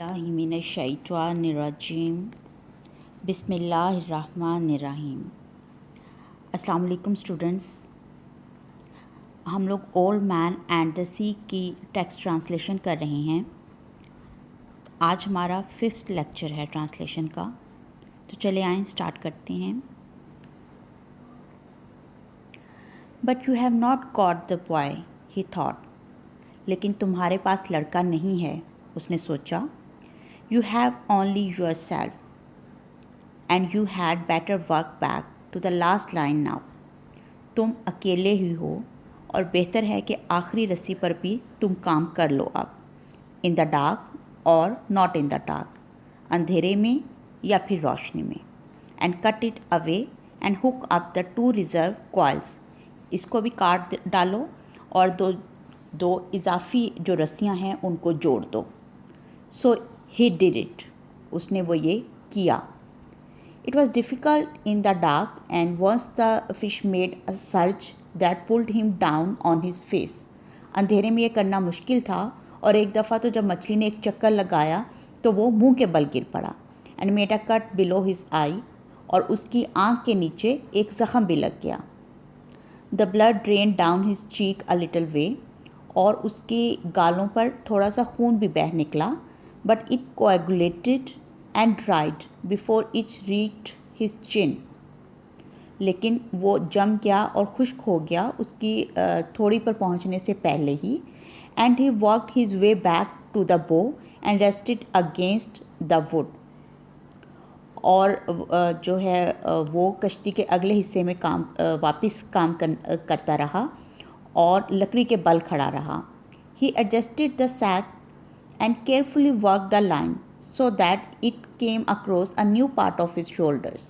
मिनश्शैतानिर्रजीम बिस्मिल्लाहिर्रहमानिर्रहीम। अस्सलाम वालेकुम स्टूडेंट्स। हम लोग ओल्ड मैन एंड द सी की टेक्स्ट ट्रांसलेशन कर रहे हैं। आज हमारा 5th लेक्चर है ट्रांसलेशन का, तो चले आएँ स्टार्ट करते हैं। But you have not got the boy he thought. लेकिन तुम्हारे पास लड़का नहीं है, उसने सोचा। You have only yourself, and you had better work back to the last line now. तुम अकेले ही हो और बेहतर है कि आखिरी रस्सी पर भी तुम काम कर लो अब। In the dark और not in the dark, अंधेरे में या फिर रोशनी में। And cut it away and hook up the 2 reserve coils. इसको भी काट डालो और दो इजाफी जो रस्सियाँ हैं उनको जोड़ दो। So he did it. उसने वो ये किया। It was difficult in the dark, and once the fish made a surge that pulled him down on his face. अंधेरे में ये करना मुश्किल था और एक दफ़ा तो जब मछली ने एक चक्कर लगाया तो वो मुंह के बल गिर पड़ा। And made a cut below his eye, और उसकी आँख के नीचे एक ज़ख़म भी लग गया। The blood drained down his cheek a little way, और उसके गालों पर थोड़ा सा खून भी बह निकला। But it coagulated and dried before it reached his chin. लेकिन वो जम गया और खुश्क हो गया उसकी थोड़ी पर पहुंचने से पहले ही। And he walked his way back to the bow and rested against the wood. और जो है वो कश्ती के अगले हिस्से में वापस काम करता रहा और लकड़ी के बल खड़ा रहा। He adjusted the sack and carefully worked the line so that it came across a new part of his shoulders.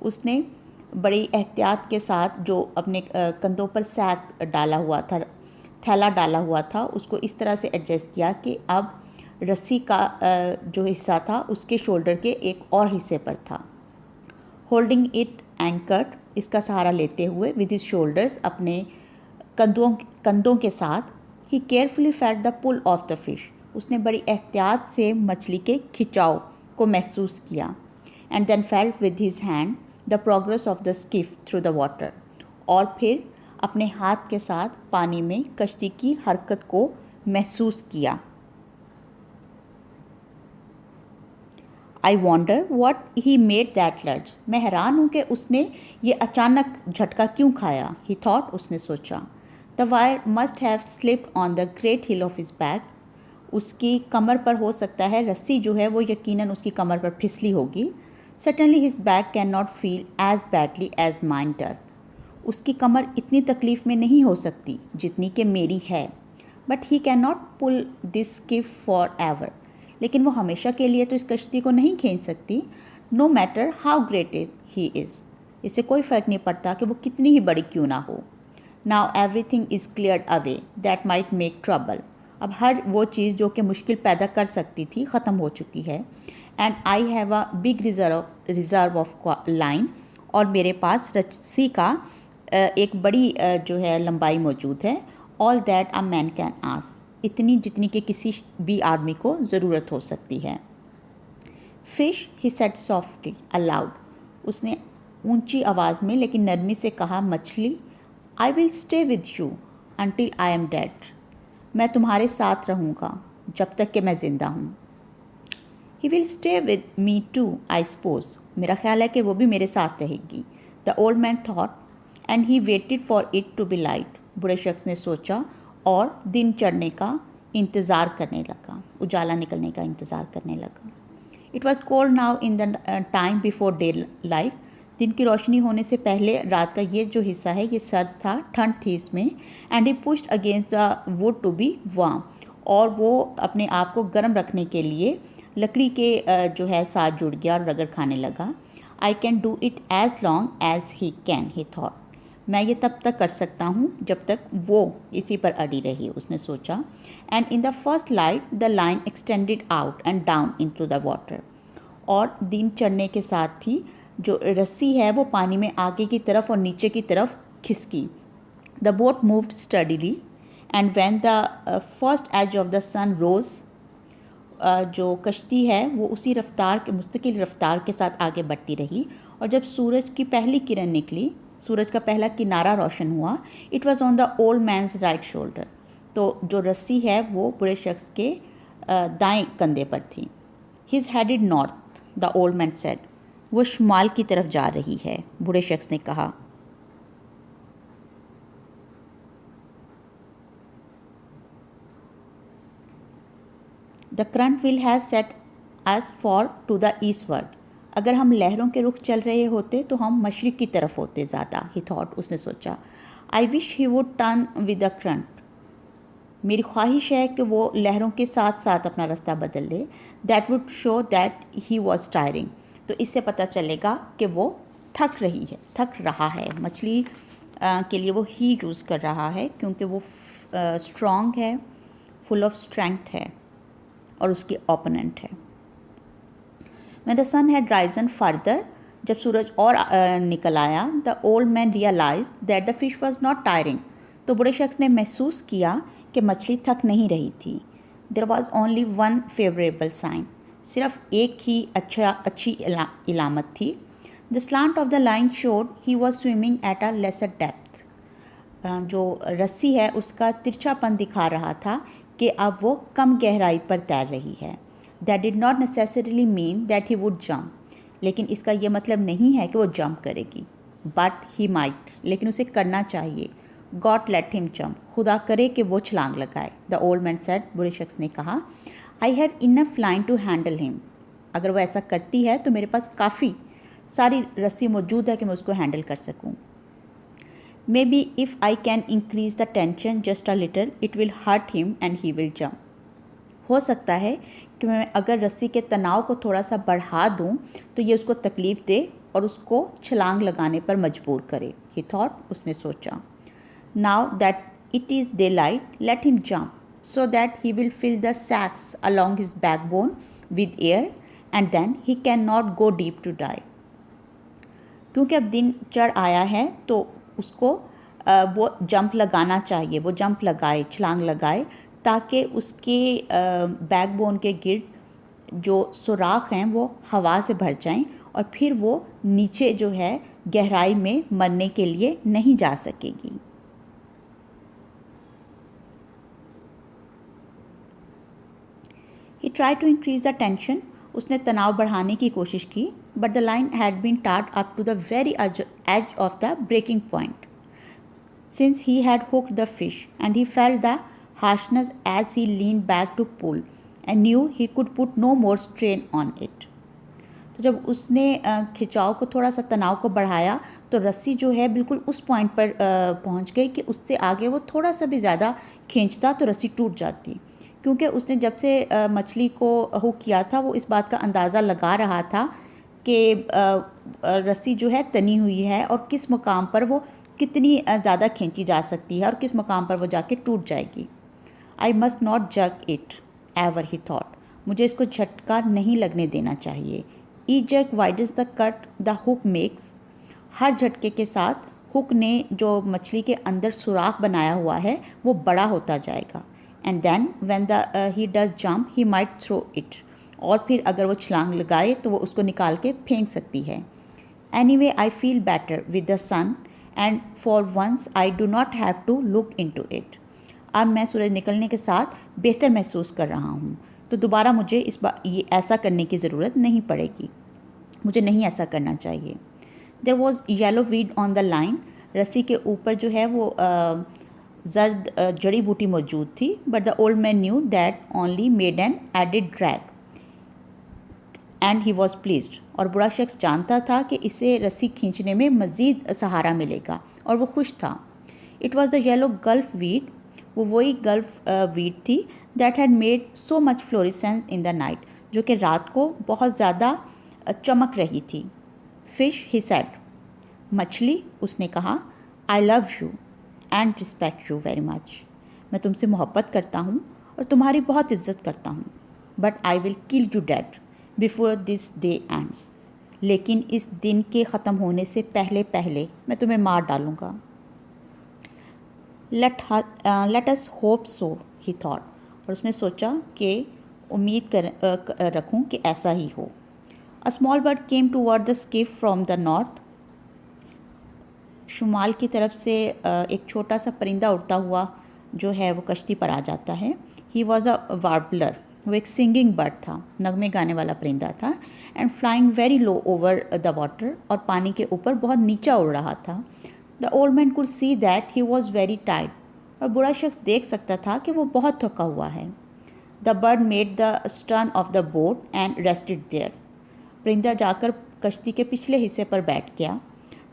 उसने बड़ी एहतियात के साथ जो अपने कंधों पर सैक डाला हुआ था, थैला डाला हुआ था, उसको इस तरह से एडजस्ट किया कि अब रस्सी का जो हिस्सा था उसके शोल्डर के एक और हिस्से पर था। होल्डिंग इट एंकर्ड, इसका सहारा लेते हुए विद हिज शोल्डर्स, अपने कंधों के साथ। He carefully felt the pull of the fish, उसने बड़ी एहतियात से मछली के खिंचाव को महसूस किया। And then felt with his hand the progress of the skiff through the water, और फिर अपने हाथ के साथ पानी में कश्ती की हरकत को महसूस किया। I wonder what he made that lurch, मैं हैरान हूँ कि उसने ये अचानक झटका क्यों खाया। ही थॉट, उसने सोचा। The wire must have slipped on the great hill of his back, उसकी कमर पर हो सकता है रस्सी जो है वो यकीनन उसकी कमर पर फिसली होगी। Suddenly his back can not feel as badly as mine does, उसकी कमर इतनी तकलीफ़ में नहीं हो सकती जितनी कि मेरी है। But he can not pull this skiff forever, लेकिन वो हमेशा के लिए तो इस कश्ती को नहीं खींच सकती। No matter how great he is, इससे कोई फ़र्क नहीं पड़ता कि वो कितनी ही बड़ी क्यों ना हो। Now everything is cleared away that might make trouble, अब हर वो चीज़ जो कि मुश्किल पैदा कर सकती थी ख़त्म हो चुकी है। And I have a big reserve of line, और मेरे पास रस्सी का एक बड़ी जो है लंबाई मौजूद है। All that a man can ask, इतनी जितनी कि किसी भी आदमी को ज़रूरत हो सकती है। Fish, he said softly allowed, उसने ऊंची आवाज़ में लेकिन नरमी से कहा। मछली, I will stay with you until I am dead, मैं तुम्हारे साथ रहूँगा जब तक कि मैं ज़िंदा हूँ। He will stay with me too I suppose, मेरा ख्याल है कि वो भी मेरे साथ रहेगी। The old man thought and he waited for it to be light, बूढ़े शख्स ने सोचा और दिन चढ़ने का इंतज़ार करने लगा, उजाला निकलने का इंतज़ार करने लगा। It was cold now in the time before day light, दिन की रोशनी होने से पहले रात का ये जो हिस्सा है ये सर्द था, ठंड थी इसमें। And he pushed against the wood to be warm, और वो अपने आप को गर्म रखने के लिए लकड़ी के जो है साथ जुड़ गया और रगड़ खाने लगा। I can do it as long as he can, he thought, मैं ये तब तक कर सकता हूँ जब तक वो इसी पर अड़ी रही, उसने सोचा। And in the first light the line extended out and down into the water, और दिन चढ़ने के साथ ही जो रस्सी है वो पानी में आगे की तरफ और नीचे की तरफ खिसकी। The boat moved steadily and when the first edge of the sun rose, जो कश्ती है वो उसी रफ्तार के मुस्तकिल रफ्तार के साथ आगे बढ़ती रही, और जब सूरज की पहली किरण निकली, सूरज का पहला किनारा रोशन हुआ, it was on the old man's right shoulder. तो जो रस्सी है वो बूढ़े शख्स के दाएं कंधे पर थी। He is headed north, the old man said. वो शुमाल की तरफ जा रही है, बूढ़े शख्स ने कहा। The current will have set us far to the eastward. अगर हम लहरों के रुख चल रहे होते तो हम मशरिक़ की तरफ होते ज़्यादा, ही थॉट, उसने सोचा। I wish he would turn with the current. मेरी ख्वाहिश है कि वो लहरों के साथ साथ अपना रास्ता बदल दे। That would show that he was tiring. तो इससे पता चलेगा कि वो थक रहा है। मछली के लिए वो ही यूज़ कर रहा है क्योंकि वो स्ट्रॉन्ग है, फुल ऑफ स्ट्रेंथ है और उसकी ओपोनेंट है। When the sun had risen further, जब सूरज और निकल आया, the old man realized that the fish was not tiring. तो बूढ़े शख्स ने महसूस किया कि मछली थक नहीं रही थी। There was only one favorable sign. सिर्फ एक ही अच्छी इलामत थी। The slant of the line showed he was swimming at a lesser depth. जो रस्सी है उसका तिरछापन दिखा रहा था कि अब वो कम गहराई पर तैर रही है। That did not necessarily mean that he would jump. लेकिन इसका ये मतलब नहीं है कि वो जंप करेगी। But he might. लेकिन उसे करना चाहिए। God let him jump. खुदा करे कि वो छलांग लगाए। The old man said. बूढ़े शख्स ने कहा, I have enough line to handle him. अगर वो ऐसा करती है तो मेरे पास काफ़ी सारी रस्सी मौजूद है कि मैं उसको हैंडल कर सकूं। Maybe if I can increase the tension just a little, it will hurt him and he will jump. हो सकता है कि मैं अगर रस्सी के तनाव को थोड़ा सा बढ़ा दूं तो ये उसको तकलीफ़ दे और उसको छलांग लगाने पर मजबूर करे। ही थॉट, उसने सोचा। Now that it is daylight, let him jump so that he will fill the sacks along his backbone with air and then he can not go deep to die. क्योंकि अब दिन चढ़ आया है तो उसको वो जंप लगाना चाहिए, वो जंप लगाए, छलांग लगाए, ताकि उसके बैकबोन के गिर्द जो सुराख हैं वो हवा से भर जाएं और फिर वो नीचे जो है गहराई में मरने के लिए नहीं जा सकेगी। He tried to increase the tension. उसने तनाव बढ़ाने की कोशिश की, but the line had been taut up to the very edge of the breaking point. Since he had hooked the fish and he felt the harshness as he leaned back to pull and knew he could put no more strain on it. तो जब उसने खिंचाव को थोड़ा सा तनाव को बढ़ाया तो रस्सी जो है बिल्कुल उस पॉइंट पर पहुंच गई कि उससे आगे वो थोड़ा सा भी ज़्यादा खींचता तो रस्सी टूट जाती। क्योंकि उसने जब से मछली को हुक किया था वो इस बात का अंदाज़ा लगा रहा था कि रस्सी जो है तनी हुई है और किस मुकाम पर वो कितनी ज़्यादा खींची जा सकती है और किस मुकाम पर वो जाके टूट जाएगी। I must not jerk it ever, he thought. मुझे इसको झटका नहीं लगने देना चाहिए। Each jerk widens the cut the hook makes. हर झटके के साथ हुक ने जो मछली के अंदर सुराख बनाया हुआ है वो बड़ा होता जाएगा। And then when he does jump he might throw it. और फिर अगर वो छलांग लगाए तो वो उसको निकाल के फेंक सकती है। Anyway I feel better with the sun and for once I do not have to look into it. अब मैं सूरज निकलने के साथ बेहतर महसूस कर रहा हूँ, तो दोबारा मुझे ये ऐसा करने की ज़रूरत नहीं पड़ेगी। मुझे नहीं ऐसा करना चाहिए। There was yellow weed on the line. रस्सी के ऊपर जो है वो जर्द जड़ी बूटी मौजूद थी। But the old man knew that only made an added drag and he was pleased. और बुरा शख्स जानता था कि इसे रस्सी खींचने में मज़ीद सहारा मिलेगा और वो खुश था। It was the yellow gulf weed. वो वही गल्फ वीड थी that had made so much florescence in the night, जो कि रात को बहुत ज़्यादा चमक रही थी। Fish, he said. मछली, उसने कहा, I love you and respect you very much. मैं तुमसे मोहब्बत करता हूँ और तुम्हारी बहुत इज्जत करता हूँ। But I will kill you dead before this day ends. लेकिन इस दिन के ख़त्म होने से पहले पहले मैं तुम्हें मार डालूँगा। लेट अस होप सो, ही थॉट। और उसने सोचा कि उम्मीद रखूं कि ऐसा ही हो। A small bird came toward the skiff from the north. शुमाल की तरफ से एक छोटा सा परिंदा उड़ता हुआ जो है वो कश्ती पर आ जाता है। ही वॉज अ वार्बलर, वो एक सिंगिंग बर्ड था, नगमे गाने वाला परिंदा था। And flying very low over the water, और पानी के ऊपर बहुत नीचा उड़ रहा था। The old man could see that he was very tired, और बूढ़ा शख्स देख सकता था कि वो बहुत थका हुआ है। The bird made the stern of the boat and rested there. परिंदा जाकर कश्ती के पिछले हिस्से पर बैठ गया।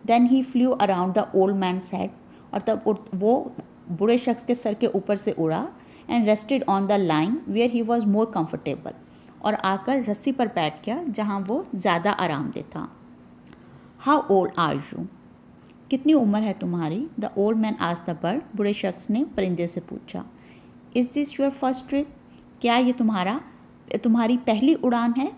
Then he flew around the old man's head, और तब वो बूढ़े शख्स के सर के ऊपर से उड़ा। And rested on the line where he was more comfortable, और आकर रस्सी पर बैठ गया जहाँ वो ज़्यादा आरामदेह था। How old are you? कितनी उम्र है तुम्हारी? The old man asked the bird, बूढ़े शख्स ने परिंदे से पूछा। Is this your first trip? क्या ये तुम्हारी पहली उड़ान है?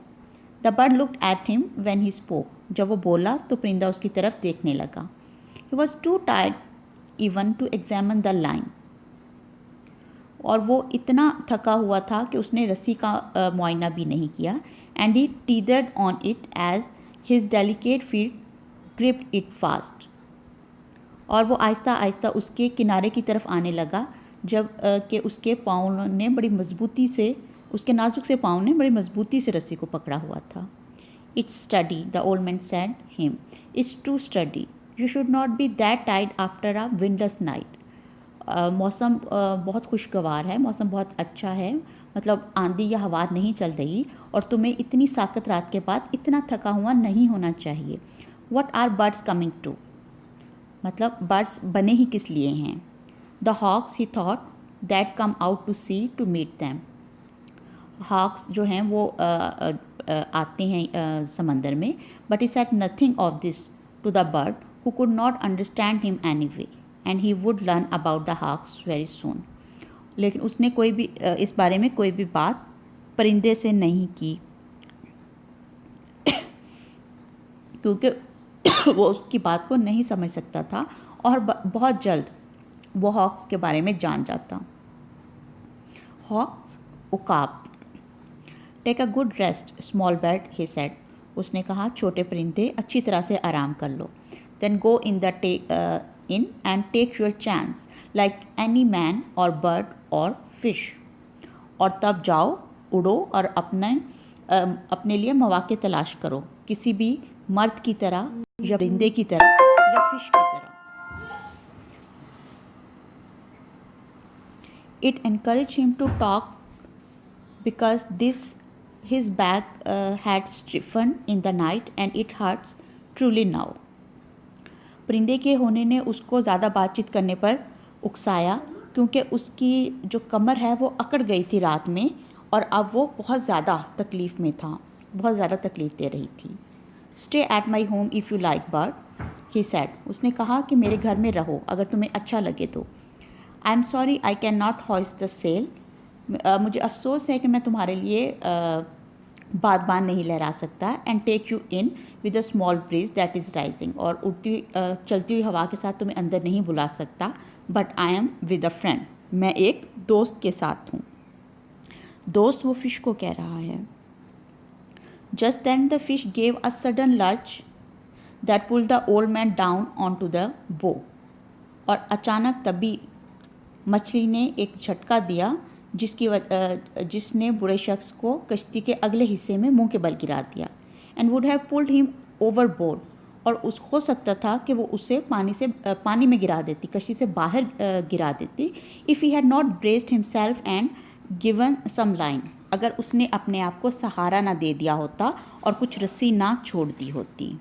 The bird looked at him when he spoke. जब वो बोला तो परिंदा उसकी तरफ देखने लगा। He was too tired even to examine the line, और वो इतना थका हुआ था कि उसने रस्सी का मुआयना भी नहीं किया। And he teetered on it as his delicate feet gripped it fast, और वो आहिस्ता आहिस्ता उसके किनारे की तरफ आने लगा जब कि उसके पाँव ने बड़ी मजबूती से, उसके नाजुक से पाँव ने बड़ी मजबूती से रस्सी को पकड़ा हुआ था। It's steady, the old man said him, it's too steady, you should not be that टाइड आफ्टर अ विंडलेस नाइट। मौसम बहुत खुशगवार है, मौसम बहुत अच्छा है, मतलब आंधी या हवा नहीं चल रही, और तुम्हें इतनी साकत रात के बाद इतना थका हुआ नहीं होना चाहिए। What are birds coming to? मतलब बर्ड्स बने ही किस लिए हैं? The hawks, he thought, that come out to sea to meet them. Hawks जो हैं वो आते हैं समंदर में, but he said nothing of this to the bird who could not understand him anyway, and he would learn about the hawks very soon. लेकिन उसने कोई भी इस बारे में कोई भी बात परिंदे से नहीं की, क्योंकि वो उसकी बात को नहीं समझ सकता था, और बहुत जल्द वो हॉक्स के बारे में जान जाता। हॉक्स, उकाब। Take a good rest small bird, he said. उसने कहा, छोटे परिंदे, अच्छी तरह से आराम कर लो। Then go in and take your chance like any man or bird or fish. और तब जाओ, उड़ो, और अपने लिए मौके तलाश करो, किसी भी मर्द की तरह या परिंदे की तरह या फिश की तरह। It encouraged him to talk because his back had stiffened in the night and it hurts truly now. परिंदे के होने ने उसको ज़्यादा बातचीत करने पर उकसाया, क्योंकि उसकी जो कमर है वो अकड़ गई थी रात में, और अब वो बहुत ज़्यादा तकलीफ़ में था, बहुत ज़्यादा तकलीफ़ दे रही थी। Stay at my home if you like bird, he said. उसने कहा कि मेरे घर में रहो अगर तुम्हें अच्छा लगे तो। I am sorry I can not hoist the sail, मुझे अफसोस है कि मैं तुम्हारे लिए बागबान नहीं लहरा सकता। And take you in with a small breeze that is rising, और चलती हुई हवा के साथ तुम्हें अंदर नहीं बुला सकता। But I am with a friend, मैं एक दोस्त के साथ हूँ। दोस्त वो फिश को कह रहा है। Just then the fish gave a sudden lurch that pulled the old man down on to the bow, और अचानक तभी मछली ने एक झटका दिया जिसने बूढ़े शख्स को कश्ती के अगले हिस्से में मुंह के बल गिरा दिया। And would have pulled him overboard, और हो सकता था कि वो उसे पानी में गिरा देती, कश्ती से बाहर गिरा देती। If he had not braced himself and given some line, अगर उसने अपने आप को सहारा ना दे दिया होता और कुछ रस्सी ना छोड़ दी होती।